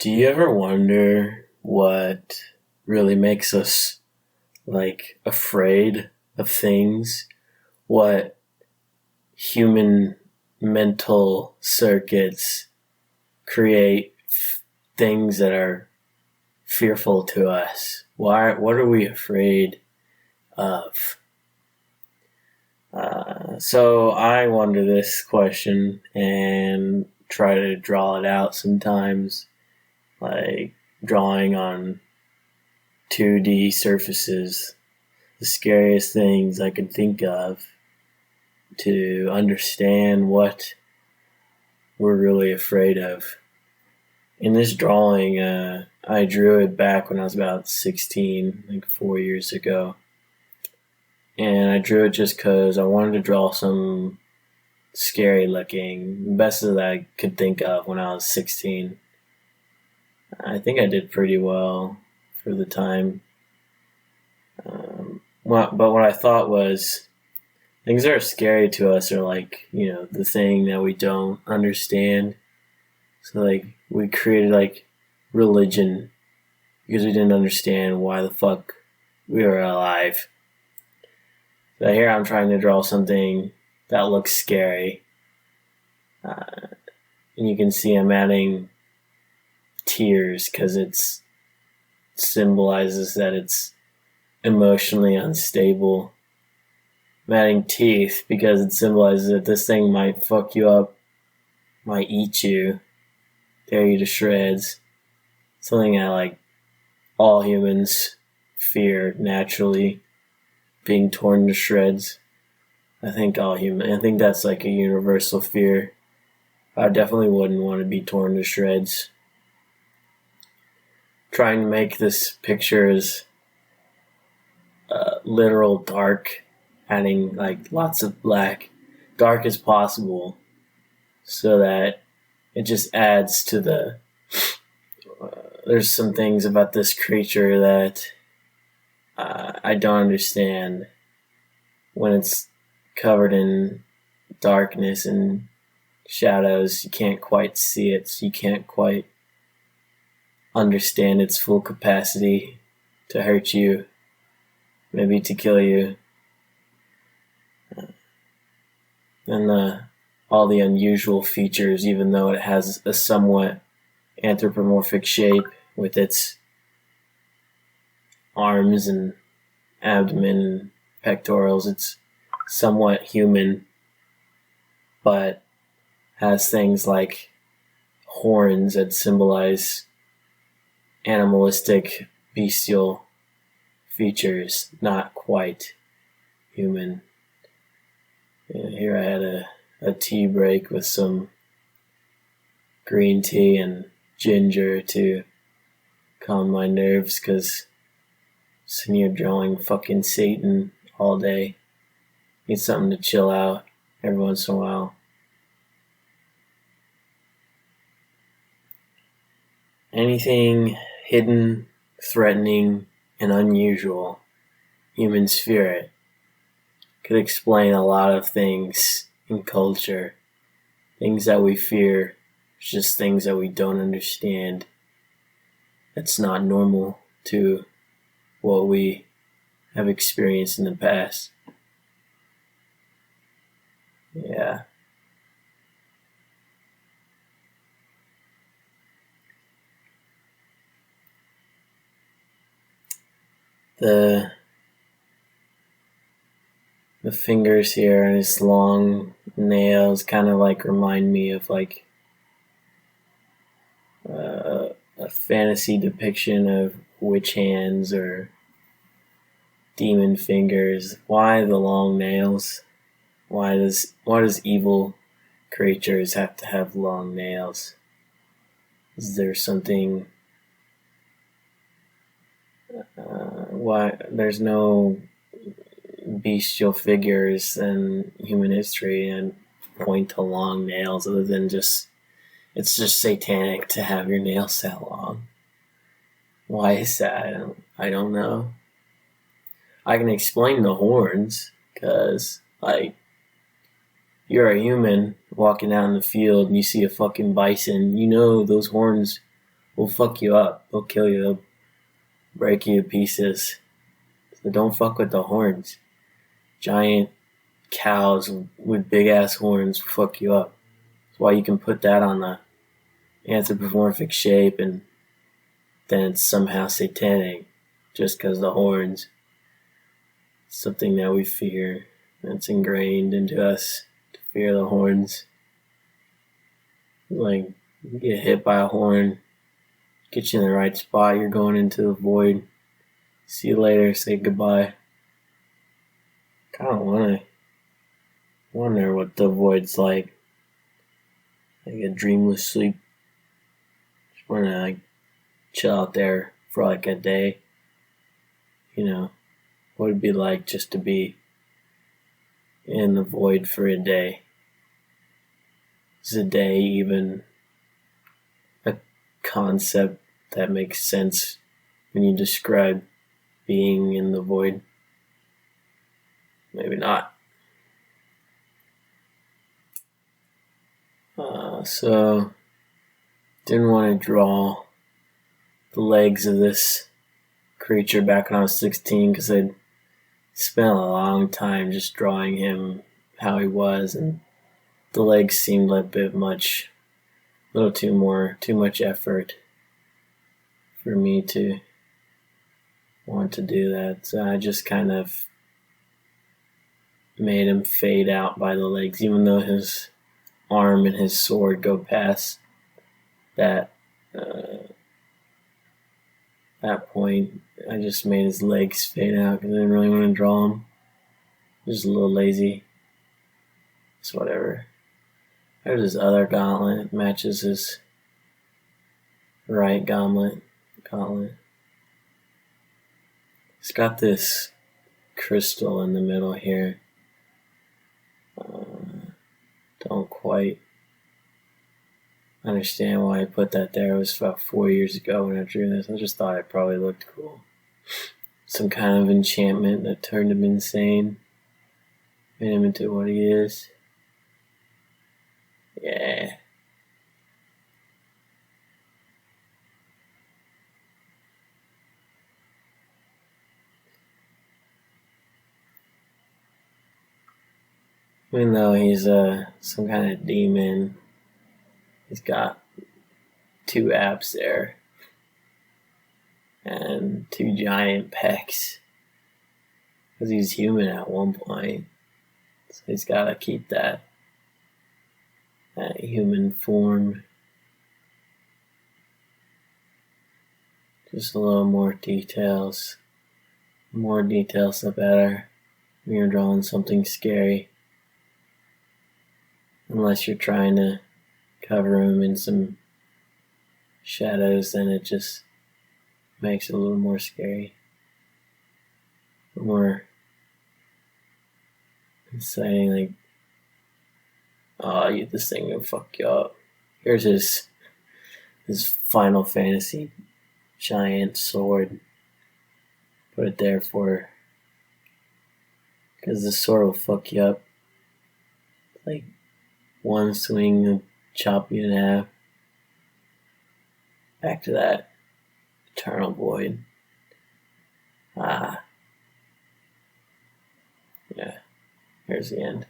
Do you ever wonder what really makes us afraid of things? What human mental circuits create things that are fearful to us? What are we afraid of? So I wonder this question and try to draw it out sometimes, like drawing on 2D surfaces, the scariest things I could think of to understand what we're really afraid of. In this drawing, I drew it back when I was about 16, like 4 years ago. And I drew it just because I wanted to draw some scary looking, best that I could think of when I was 16. I think I did pretty well for the time. But what I thought was, things that are scary to us are the thing that we don't understand. So we created religion because we didn't understand why the fuck we were alive. So here I'm trying to draw something that looks scary. And you can see I'm adding tears because it symbolizes that it's emotionally unstable. I'm adding teeth because it symbolizes that this thing might fuck you up, might eat you, tear you to shreds. Something that all humans fear naturally, being torn to shreds. I think that's a universal fear. I definitely wouldn't want to be torn to shreds. Trying to make this picture as literal dark, adding lots of black, dark as possible, so that it just adds to the there's some things about this creature that I don't understand. When it's covered in darkness and shadows, you can't quite see it, so you can't quite understand its full capacity to hurt you, maybe to kill you. And all the unusual features, even though it has a somewhat anthropomorphic shape with its arms and abdomen and pectorals, it's somewhat human, but has things like horns that symbolize animalistic, bestial features, not quite human. And here I had a tea break with some green tea and ginger to calm my nerves, because sitting here drawing fucking Satan all day. Need something to chill out every once in a while. Anything hidden, threatening, and unusual, humans fear it. Could explain a lot of things in culture. Things that we fear, just things that we don't understand. That's not normal to what we have experienced in the past. Yeah. The fingers here and his long nails kind of remind me of a fantasy depiction of witch hands or demon fingers. Why the long nails? Why does evil creatures have to have long nails? Is there something? Why there's no bestial figures in human history and point to long nails other than it's just satanic to have your nails that long. Why is that? I don't know. I can explain the horns, because you're a human walking out in the field and you see a fucking bison, those horns will fuck you up. They'll kill you. They'll break you to pieces. So don't fuck with the horns. Giant cows with big ass horns will fuck you up. That's why you can put that on the anthropomorphic shape and then it's somehow satanic just because the horns. It's something that we fear. That's ingrained into us to fear the horns. Like, you get hit by a horn, get you in the right spot, you're going into the void. See you later, say goodbye. Kinda wonder what the void's like. Like a dreamless sleep. Just wanna chill out there for like a day. What it'd be like just to be in the void for a day. Is a day even a concept that makes sense when you describe being in the void? Maybe not. So, didn't want to draw the legs of this creature back when I was 16 because I'd spent a long time just drawing him how he was, and the legs seemed a bit much, a little too much effort for me to want to do that. So I just kind of made him fade out by the legs, even though his arm and his sword go past that point. I just made his legs fade out because I didn't really want to draw him. Just a little lazy. It's whatever. There's his other gauntlet. Matches his right gauntlet. It's got this crystal in the middle here. Don't quite understand why I put that there. It was about 4 years ago when I drew this. I just thought it probably looked cool. Some kind of enchantment that turned him insane. Made him into what he is. Yeah. Even though he's some kind of demon, he's got 2 apps there and 2 giant pecs because he's human at one point, so he's got to keep that human form. Just a little more details. More details the better when you're drawing something scary. Unless you're trying to cover him in some shadows, then it just makes it a little more scary. More exciting, this thing will fuck you up. Here's his Final Fantasy giant sword. Put it there because the sword will fuck you up. Like, one swing will chop you in half. Back to that eternal void. Yeah, here's the end.